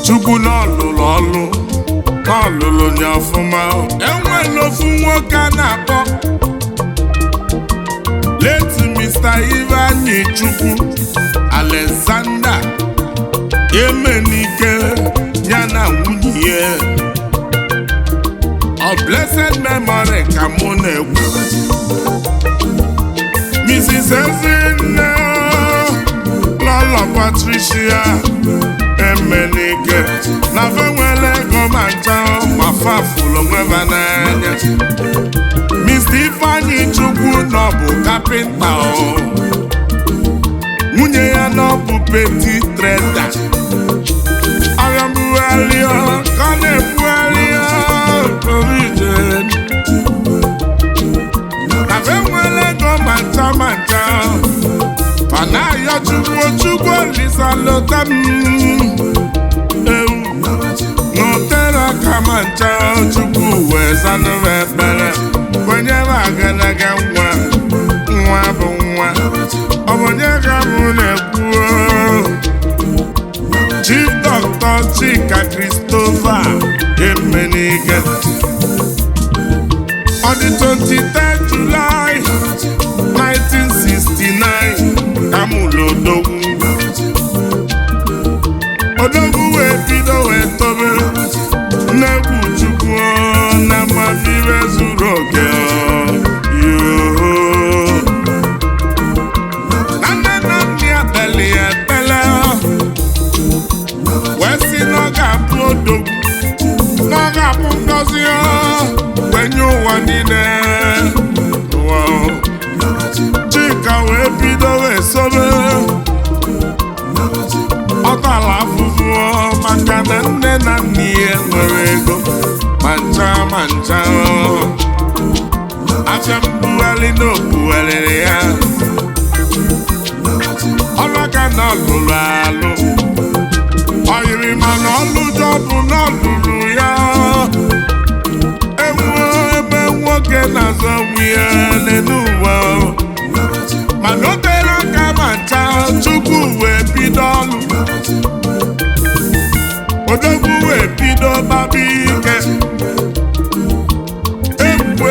Chukwu n'ọlụlụ n'ọlụlụ nya ọfụma enwela ofu nwoke a na-akpọ late Mr. Ivanyi Chukwu Alexander Emenike ya na nwunye of blessed memory ka mụ na-ekwu Mrs. Ezinne Lolo Patricia Emenike na venwele ego ma ncha ma fafụlụ nweba n'anya Mr. Ivanyi Chukwu n'ọbụ kapịnta nwunye ya n'ọbụ peti treda agha mbugharị ka ọ na-ebugharị na venwele ego ma ncha mana ayọ Chukwu Olisa lọta n'otera kama ncha Chukwu wee zanụrụ ekpere kwenyere agadaga nwa bụ nwa ọ bụ onye ka mụ na-ekwu Chief Dr. Chika Christopher Emenike on the 23rd July 1969 kamụlụ odogwu wee bido wee tobe n'egwu Chukwu na mmafire zuru oke na nne na nne ya tele ya tele wee si na ọ ga-abụ odogwu na ọ ga-abụ ngozi kwenye ụwa niile Chika wee bido wee sobe ọ tara afụfụ maka na nne na nne ya nwere ego ma ncha afịa mbugharị na okpugharịrị ya ọlụka na ọlụlụ alụ ọ yiri mana ọlụjọ bụ na ọlụlụ ya enwe ebe nwoke na-azọ nwunye n'elu ụwa mana o tere aka ma ncha Chukwu wee bido ọlụ odogwu wee bido baba ike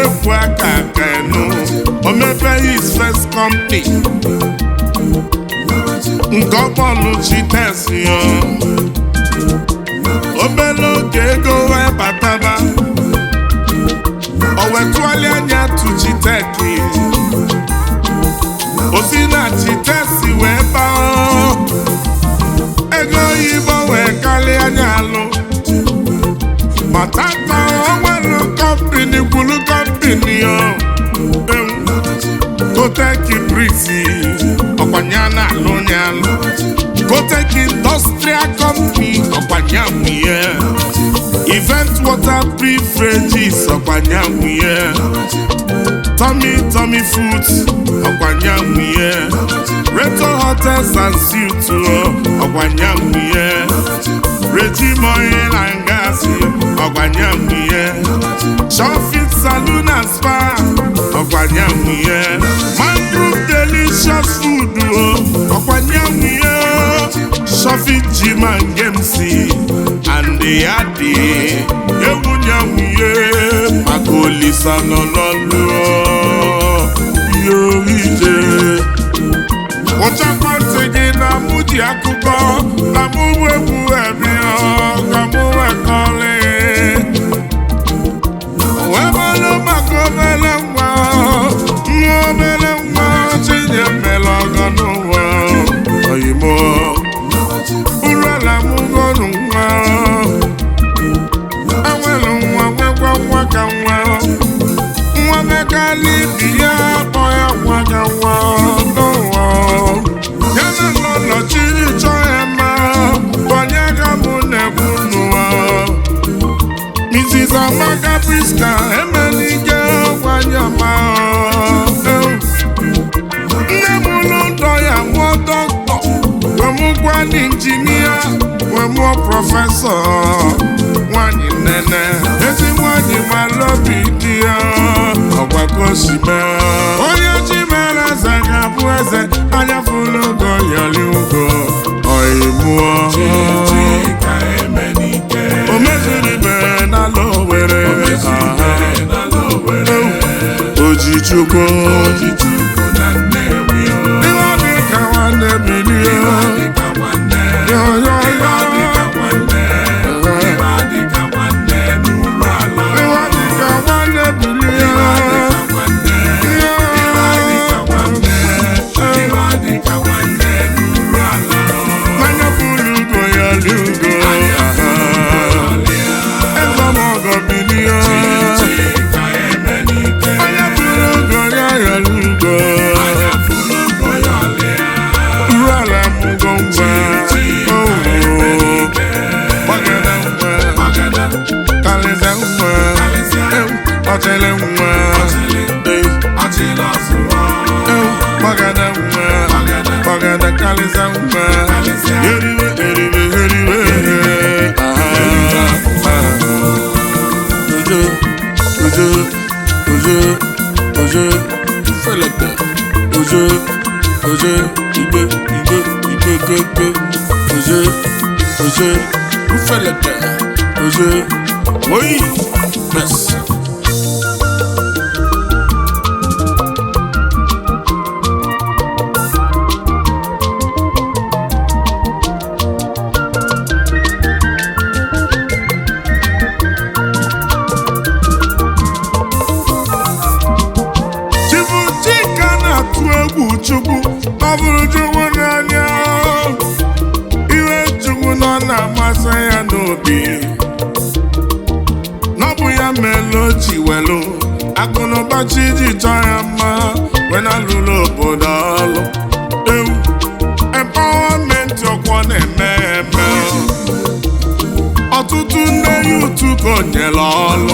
ekwu aka enu o mepee his first company nke ọkpọlụ Chitesi obere oge ego wee bataba o wetụọli anya tuchiteki osi na Chitesi wee baa ego oyibo wee karịa anya alụ ma tata o nwere kọmpini kwuru kọmpini Koteki Brisi ọkwanya na-alụ onye alụ Koteki Industrial Company ọkwanya nwunye Event Water Beverages ọkwanya nwunye Tommy Foods ọkwanya nwunye Reto Hotels and Suites ọkwanya nwunye Regime Oil and Gas ọkwanya nwunye Shofit Saloon and Spa ọkwanya nwunye Mangrove Delicious Food ọkwanya nwunye Shofit Gym and Games and the Yadi ewunya nwunye Olisa nọ n'ọlụ ije ụchakwa ntị gị na mụ ji akụkọ na mụ bụ egwu ebia ka mụ wekọrị wee bụrụ maka obere nwa Chinye mere ọgọ n'ụwa oyimo urala mụ gọrụ nwa enwere nwa nwekwa nwa ka nwa mekali bi ya kpọ ya nwa ka nwa n'ụwa ya na n'ụlọ chiri chọọ ya mma onye ga mụ na-ekwu n'ụwa Mrs. Amaka Priska emenike gwanye ọma nne m n'ụlọ ya mụọ dọkịta wee mụkwa ndị injinia wee mụọ prọfesọ nwanyị nnene ezi nwanyị mara obi dị ya ọgwa kosime onye ji mere eze ga-abụ eze anya fụrụ ugo yọrị ugo ọyịmụọ o mezuru ibe n'ala Owere Ojichukwu iwe dị ka nwanne bilie Chukwu ọ bụrụ Chukwu n'anya iwe Chukwu nọ na-amasị ya n'obi n'ọbụ ya mere o ji welu akụnụba chi ji chọọ ya mma wee na-alụrụ obodo ọlụ ewu empawamenti ọkwọ na-eme eme ọtụtụ nne ya utu ka o nyere ọlụ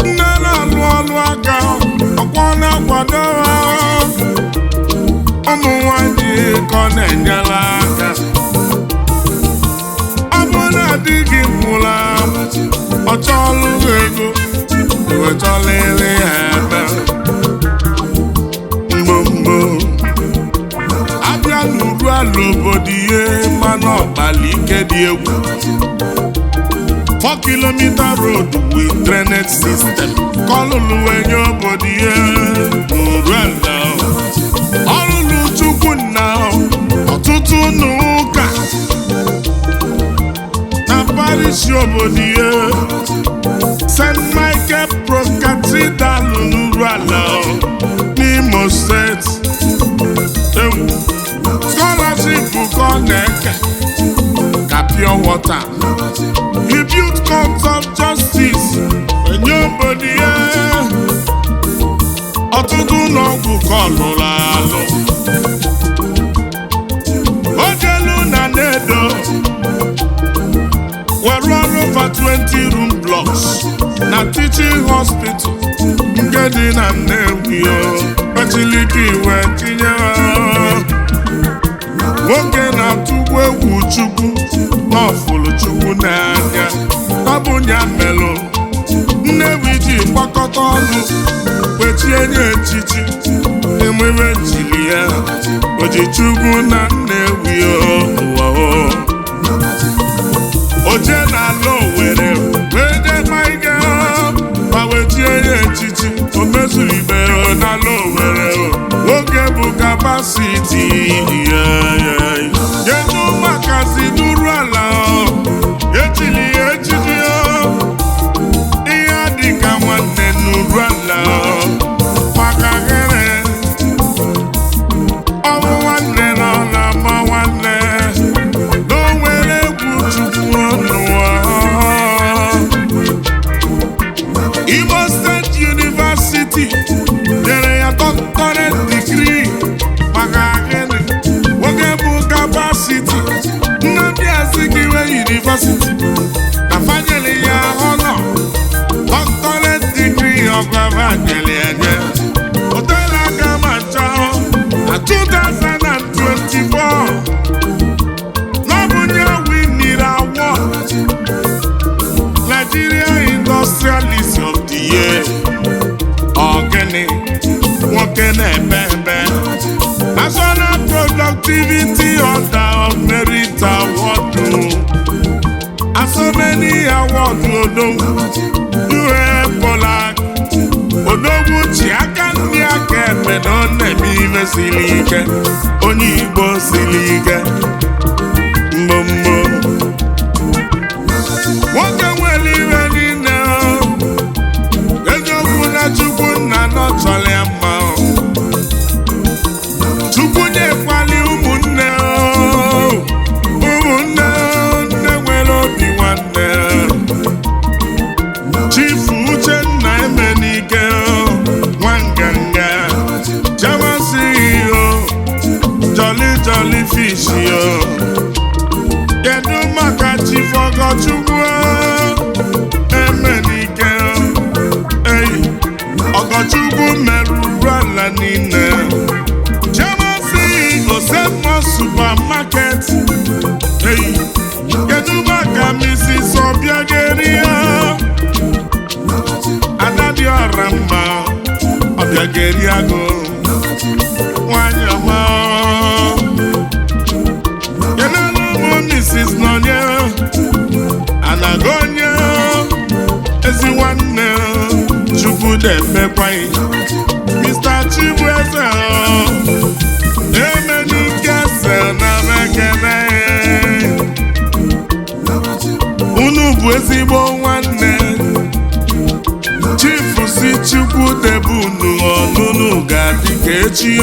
nne na-alụ ọlụ aka ọkwọ na-akwado ha ụmụ nwanyị ka ọ na-enyere aka ọ bụ na di gị nwụrụ anwụ ọ chọọlụ ego wetọlịrị ya ebe mgbomgbo abịa n'uru ala obodo ihe mmanụ ọkpali ike dị egwu 4 kilomita road with drainage system kọlụlụ wenye obodo ihe n'uru ala ọlụlụ Chukwu na ọtụtụ n'ụka na parish obodo ihe St. Michael Pro Cathedral n'uru ala n'Imo State scholarship ka ọ na-eke ka pure water he built court of justice enye obodo ihe ọtụtụ ụlọọgwụ ka ọ lụrụ alụ ojelu na Nnedo were ọrụ over 20 room blocks na teaching hospital nke dị na Nnewi echilike iwe tinye nwoke na-atụkwu egwu Chukwu n'ọfụlụ Chukwu n'anya ọ bụ ya melụ Nnewi ji gbakọta ọnụ wechie nye echichi ememe jiri ya Ojichukwu na Nnewi ụwa oje n'ala Owere wee je maịga ma wechie nye echichi mezuru ibe n'ala Owerri nwoke bụ kapasiti kedu makazi n'uru ala echili echichi ihe dịka nwanne n'uru ala maka gịnị ọnwụ nwanne nọ na mma nwanne na o nwere egwu Chukwu n'ụwa. Imo State University nyere ya doctorate degree maka gịnị nwoke bụ kapasiti. Nnamdi Azikiwe University na fanyere ya honor doctorate degree ọgwava nyere enye otela aka ma nchọ na 2024 n'ọbụnye winiri award Nigeria Industrialist of the Year ogene nwoke na-eme National Productivity Order of Merit Award and so many awards Odogwu ji aka ndị aka eme na ọ na-eme ihe siri ike onye Igbo siri ike mbombo nwoke nwere ihe niile eziokwu na Chukwu nna nọchọrọ ya mma Chukwu nyekwali ụmụnne nne nwere obi nwanne Chief Uchenna Emenike Nwanganga Chairman CEO Jolly Fish kedu maka Chief Ogochukwu Emenike Ogochukwu merụrụ ala niile Chairman CEO Sepmo Supermarket kedu maka Mrs. Obiageria Adadiora mma Obiageriago nwanyị ọma kenelu ụmụ Mrs. Nonye Anagonye ezi nwanne Chukwu na-emekwaghị Mr. Chibueze Emenike na mekene unu bụ ezigbo nwanne Chief si Chukwu debe unu ọnụnụ ga-adị ka echi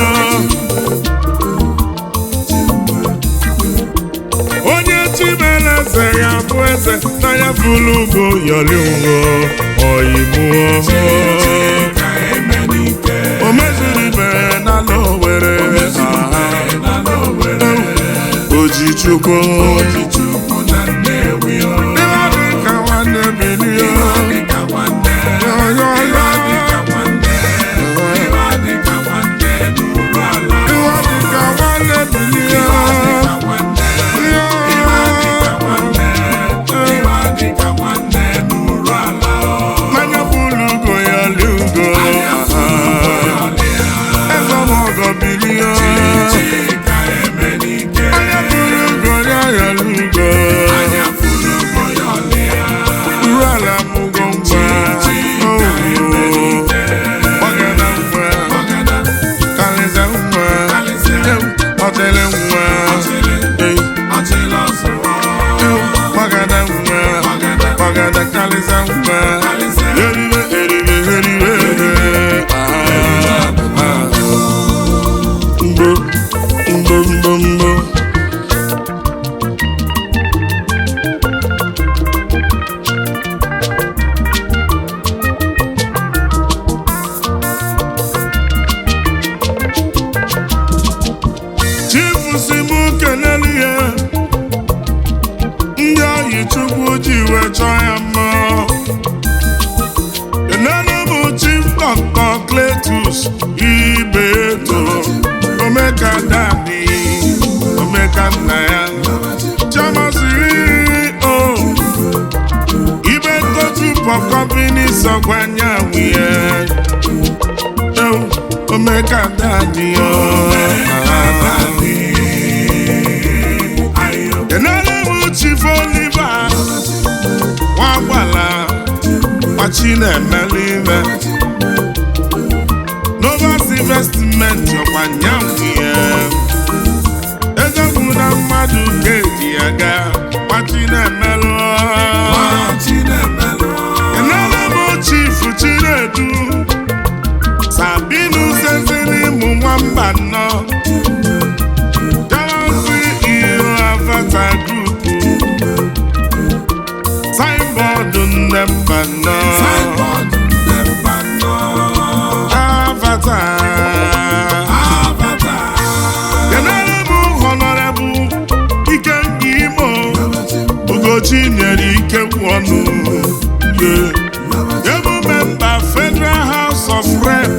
onye chimere eze ya bụ eze na ya fụlụ ugo yọli ugo oyibo o mezuru ibe n'ala Owerri Oji Chukwu na Nnewi dịka nwanne bilie Ibeto Omeka Dani Omeka Naya Chairman CEO Ibeto Group of Companies Ogwanya Wiye Omeka Dani Enelebu Chief Oliver Wagwala Machine Melive investment ọkwa nyanwụ ego bụ na mmadụ ga-eji ya gaa gbachi na-emelụ enela m chifu Chinedu Sabinu Zezili mụ nwamba nnọ Galaxy Iyo Avatar Group Signboard nne mba nnọ Avatar kenere m Honorable Ikenga Imo Ugochi nyere ike kwọnụ ebu member Federal House of Rep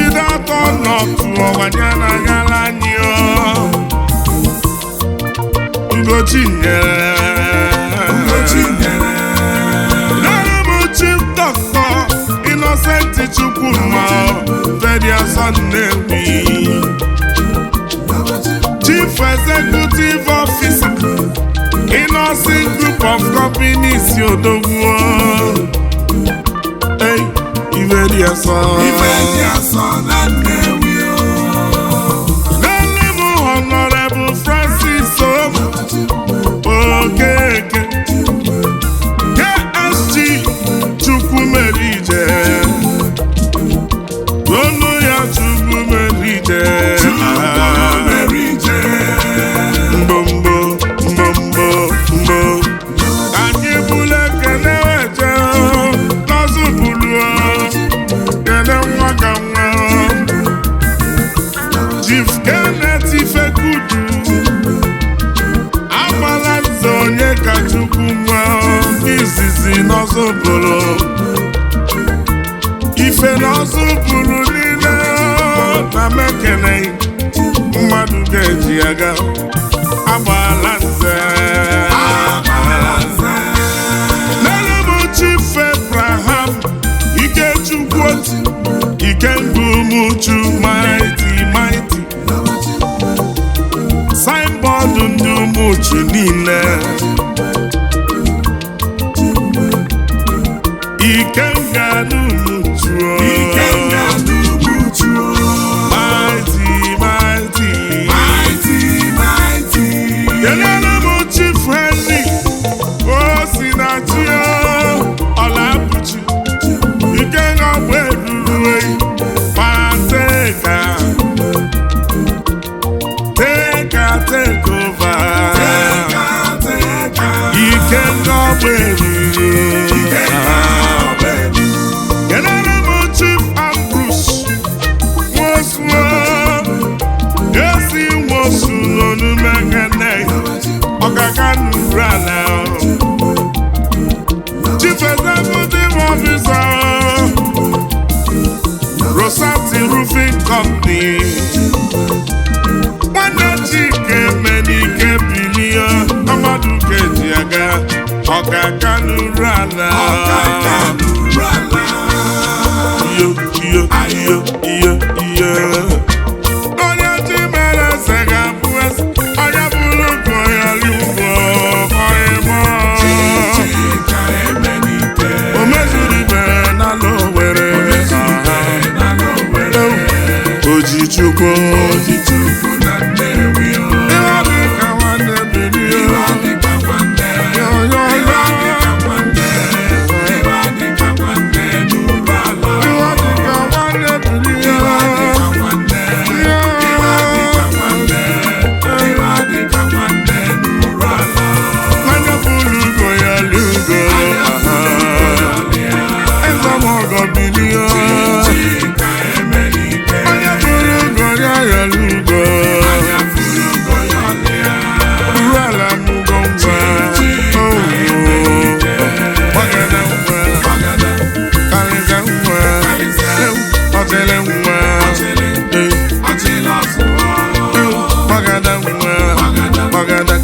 Idatọ Nọtụ Ọwanyana Galanyị Ugochi nyere Chief Doctor Innocent Chukwuma Federal Sunnewi Chief Executive Officer Innocent Group of Companies Yodogwo Hey, Federal Sun Nnewi Nalimu Honorable Francis Okeke KSG Chukwumerije Onu ya Chukwumerije Mbombo Anyị bule kene weje N'ọzụ bulu Kene nwa ka nwa Chief Kenneth Ifekudu Amala nze onye ka Chukwu nwa izizi n'ọzọ bulu Ife n'ọzọ bulu niile na mekene mmadụ ga-eji aga agbala nze Nelebu Chief Abraham Ikechukwu Ikengumuchu mighty Signboard ndị Umuchu niile Ikenga n'Umuchu mighty Nelebu Chief Henry Osinachi Olabuchi Ikenga Gberuwe Pateka Take over Ikenga Gberuwe Nelebu Chief Ambrose Yesi Wosu Nonu Mengene Okakanu Rala Chief Executive Officer Rosati Roofing Company Nwanne Chike Menike Bilia Amadu Kejiaga Okakanu Rala Iyo Onye Chimere Sega Bues Onye Bulu Koyali Ugbo Koyemo Omezuribe na Lowere Ojichukwu na Nnewi Iwa dịka nwanne Bilia Magada